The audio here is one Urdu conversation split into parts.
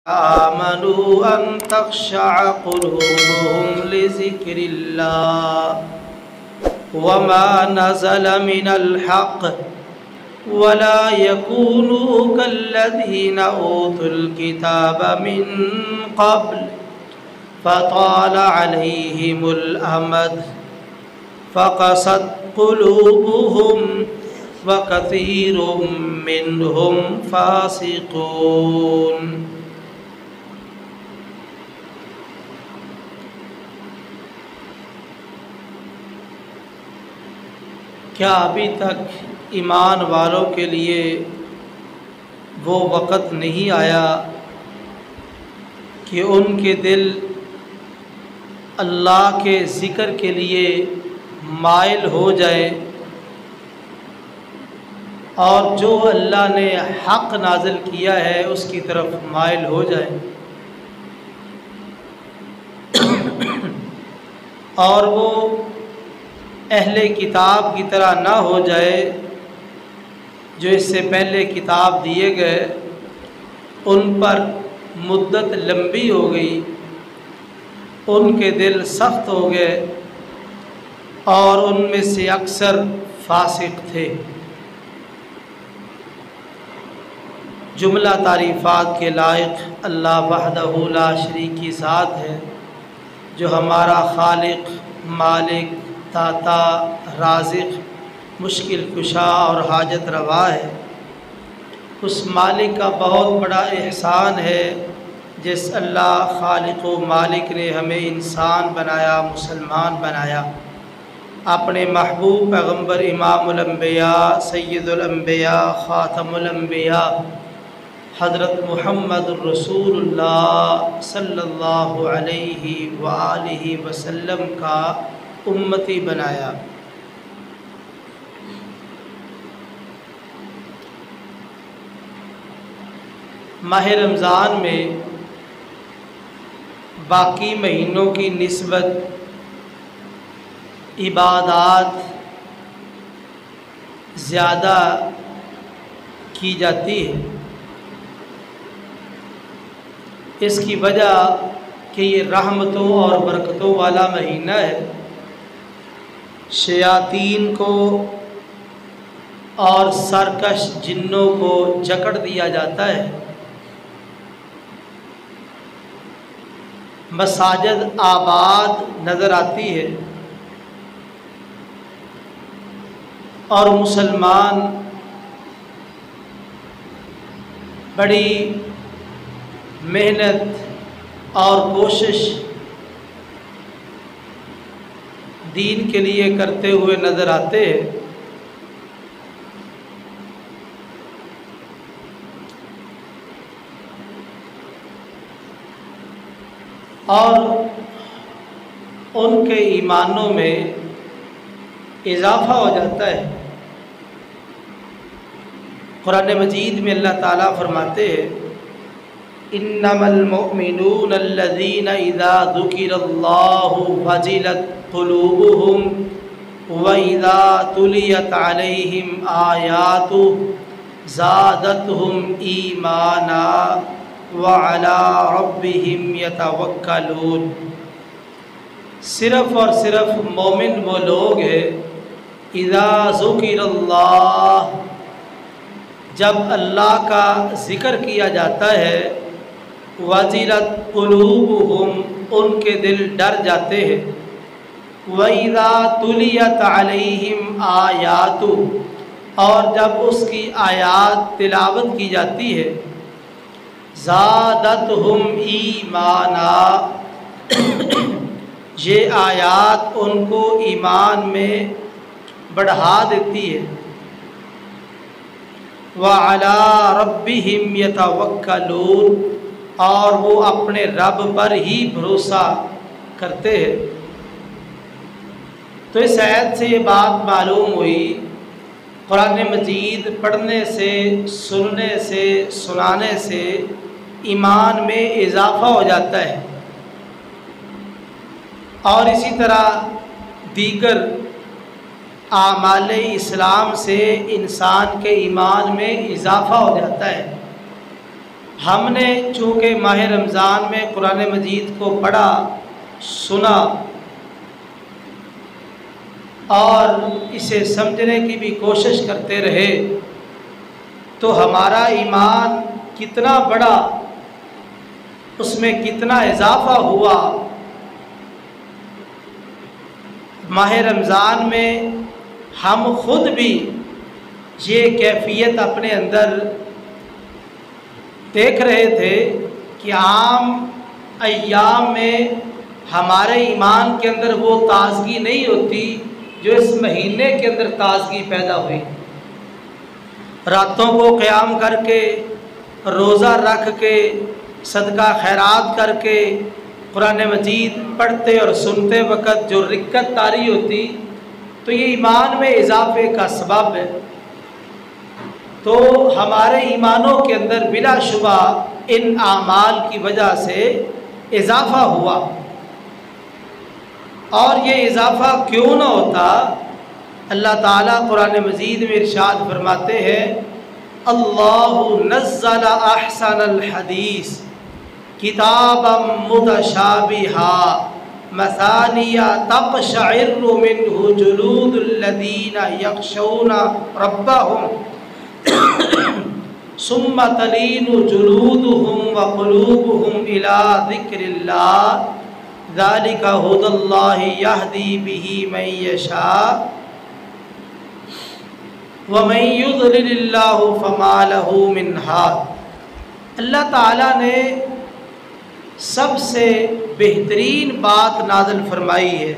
آمنوا أن تخشع قلوبهم لذكر الله وما نزل من الحق ولا يكونوا كالذين أوتوا الكتاب من قبل فطال عليهم الأمد فقست قلوبهم وكثير منهم فاسقون۔ کیا ابھی تک ایمان والوں کے لیے وہ وقت نہیں آیا کہ ان کے دل اللہ کے ذکر کے لیے مائل ہو جائے اور جو اللہ نے حق نازل کیا ہے اس کی طرف مائل ہو جائے، اور وہ اہل کتاب کی طرح نہ ہو جائے جو اس سے پہلے کتاب دیے گئے ان پر مدت لمبی ہو گئی، ان کے دل سخت ہو گئے اور ان میں سے اکثر فاسق تھے۔ جملہ تعریفات کے لائق اللہ وحدہ لا شریک کی ذات ہے جو ہمارا خالق، مالک، داتا، رازق، مشکل کشا اور حاجت روا ہے۔ اس مالک کا بہت بڑا احسان ہے جس اللہ خالق و مالک نے ہمیں انسان بنایا، مسلمان بنایا، اپنے محبوب پیغمبر امام الانبیاء، سید الانبیاء، خاتم الانبیاء حضرت محمد الرسول اللہ صلی اللہ علیہ وآلہ وسلم کا امتی بنایا۔ ماہ رمضان میں باقی مہینوں کی نسبت عبادات زیادہ کی جاتی ہے۔ اس کی وجہ کہ یہ رحمتوں اور برکتوں والا مہینہ ہے، شیاطین کو اور سرکش جنوں کو جکڑ دیا جاتا ہے، مساجد آباد نظر آتی ہے اور مسلمان بڑی محنت اور کوشش دین کے لیے کرتے ہوئے نظر آتے ہیں۔ اور ان کے ایمانوں میں اضافہ ہو جاتا ہے۔ قرآن مجید میں اللہ تعالیٰ فرماتے ہیں انما المؤمنون الذين اذا ذكر الله وجلت قلوبهم واذا تليت عليهم آياته زادتهم ایمانا وعلى ربهم يتوکلون۔ صرف اور صرف مومن وہ لوگ ہیں اذا ذکر اللہ، جب اللہ کا ذکر کیا جاتا ہے، وجلت قلوبہم، ان کے دل ڈر جاتے ہیں، وَإِذَا تُلِيَتْ عَلَيْهِمْ آیاتُ، اور جب اس کی آیات تلاوت کی جاتی ہے، زادتہم ایمانا، یہ آیات ان کو ایمان میں بڑھا دیتی ہے، وَعَلَىٰ رَبِّهِمْ يَتَوَكَّلُونَ، اور وہ اپنے رب پر ہی بھروسہ کرتے ہیں۔ تو اس آیت سے یہ بات معلوم ہوئی، قرآن مجید پڑھنے سے، سننے سے، سنانے سے ایمان میں اضافہ ہو جاتا ہے، اور اسی طرح دیگر اعمال اسلام سے انسان کے ایمان میں اضافہ ہو جاتا ہے۔ ہم نے چونکہ ماہ رمضان میں قرآن مجید کو پڑھا، سنا اور اسے سمجھنے کی بھی کوشش کرتے رہے، تو ہمارا ایمان کتنا بڑا، اس میں کتنا اضافہ ہوا۔ ماہ رمضان میں ہم خود بھی یہ کیفیت اپنے اندر دیکھ رہے تھے کہ عام ایام میں ہمارے ایمان کے اندر وہ تازگی نہیں ہوتی جو اس مہینے کے اندر تازگی پیدا ہوئی۔ راتوں کو قیام کر کے، روزہ رکھ کے، صدقہ خیرات کر کے، قرآن مجید پڑھتے اور سنتے وقت جو رکت طاری ہوتی، تو یہ ایمان میں اضافے کا سبب ہے۔ تو ہمارے ایمانوں کے اندر بلا شبہ ان اعمال کی وجہ سے اضافہ ہوا، اور یہ اضافہ کیوں نہ ہوتا؟ اللہ تعالیٰ قرآن مجید میں ارشاد فرماتے ہیں، اللہ نزل احسن الحدیث کتابا متشابہا مثانیہ تقشعر منہ جلود الذین یخشون ربہم ثم تلین جلودہم وقلوبہم الی ذکر اللہ ذالک ھدی اللہ یہدی بہ من یشاء وَمَن يُضْلِلِ اللَّهُ فَمَا لَهُ مِنْ هَادٍ۔ اللہ تعالیٰ نے سب سے بہترین بات نازل فرمائی ہے،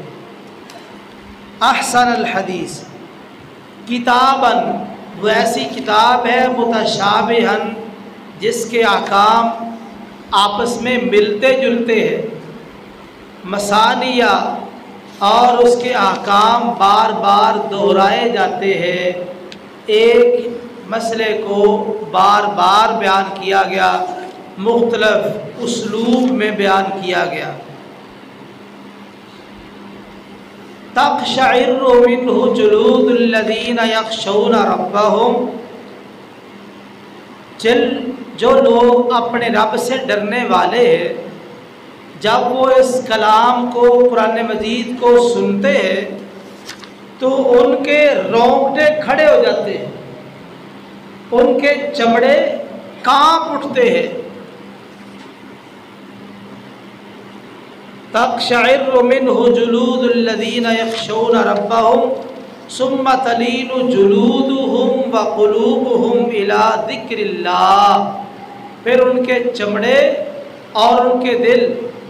احسن الحدیث کتاباً، وہ ایسی کتاب ہے متشابہاً جس کے احکام آپس میں ملتے جلتے ہیں، مثانیہ، اور اس کے احکام بار بار دہرائے جاتے ہیں، ایک مسئلے کو بار بار بیان کیا گیا، مختلف اسلوب میں بیان کیا گیا۔ تقشعر منہ جلود الذین یخشون ربہم، جو لوگ اپنے رب سے ڈرنے والے ہیں، جب وہ اس کلام کو، قرآن مجید کو سنتے ہیں تو ان کے رونگٹے کھڑے ہو جاتے ہیں، ان کے چمڑے کانپ اٹھتے ہیں۔ تقشعر منہ جلود الذین یخشون ربہم ثم تلین جلودہم وقلوبہم الی ذکر اللہ، پھر ان کے چمڑے اور ان کے دل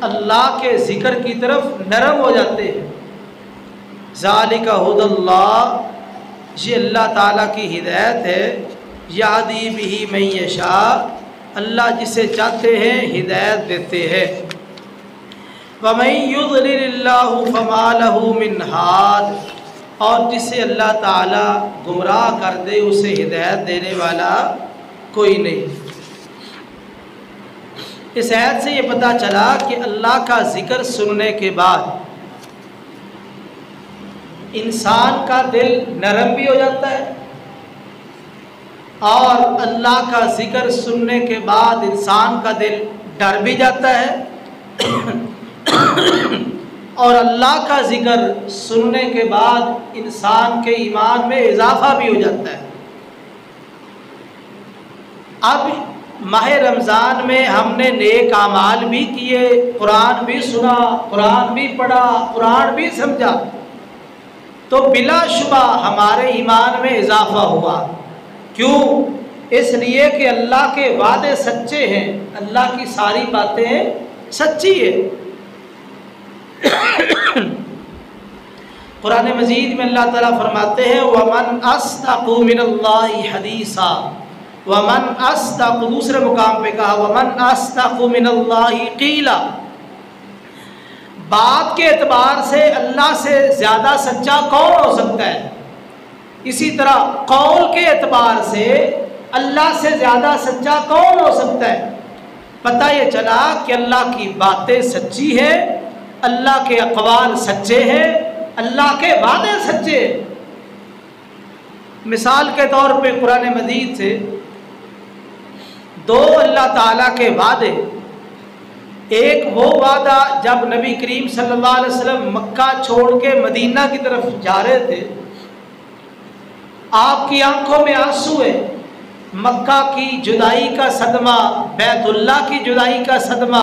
اللہ کے ذکر کی طرف نرم ہو جاتے ہیں۔ ذالک ھدی اللہ، یہ اللہ تعالیٰ کی ہدایت ہے، یہدی بہ من یشاء، اللہ جسے چاہتے ہیں ہدایت دیتے ہیں۔ وَمَن يُضْلِلِ اللَّهُ فَمَا لَهُ مِنْ هَادٍ، اور جسے اللہ تعالیٰ گمراہ کر دے اسے ہدایت دینے والا کوئی نہیں۔ اس آیت سے یہ پتہ چلا کہ اللہ کا ذکر سننے کے بعد انسان کا دل نرم بھی ہو جاتا ہے، اور اللہ کا ذکر سننے کے بعد انسان کا دل ڈر بھی جاتا ہے، اور اللہ کا ذکر سننے کے بعد انسان کے ایمان میں اضافہ بھی ہو جاتا ہے۔ اب ماہ رمضان میں ہم نے نیک اعمال بھی کیے، قرآن بھی سنا، قرآن بھی پڑھا، قرآن بھی سمجھا، تو بلا شبہ ہمارے ایمان میں اضافہ ہوا۔ کیوں؟ اس لیے کہ اللہ کے وعدے سچے ہیں، اللہ کی ساری باتیں سچی ہیں۔ قرآن مجید میں اللہ تعالیٰ فرماتے ہیں وَمَنْ أَصْدَقُ مِنَ اللَّهِ حَدِيثًا، وَمَنْ أَصْدَقُ، دوسرے مقام پہ کہا وَمَنْ أَصْدَقُ مِنَ اللَّهِ قِيلًا، بات کے اعتبار سے اللہ سے زیادہ سچا کون ہو سکتا ہے؟ اسی طرح قول کے اعتبار سے اللہ سے زیادہ سچا کون ہو سکتا ہے؟ پتہ یہ چلا کہ اللہ کی باتیں سچی ہیں، اللہ کے اقوال سچے ہیں، اللہ کے وعدے سچے ہیں۔ مثال کے طور پہ قرآن مجید سے دو اللہ تعالیٰ کے وعدے، ایک وہ وعدہ جب نبی کریم صلی اللہ علیہ وسلم مکہ چھوڑ کے مدینہ کی طرف جا رہے تھے، آپ کی آنکھوں میں آنسو ہے، مکہ کی جدائی کا صدمہ، بیت اللہ کی جدائی کا صدمہ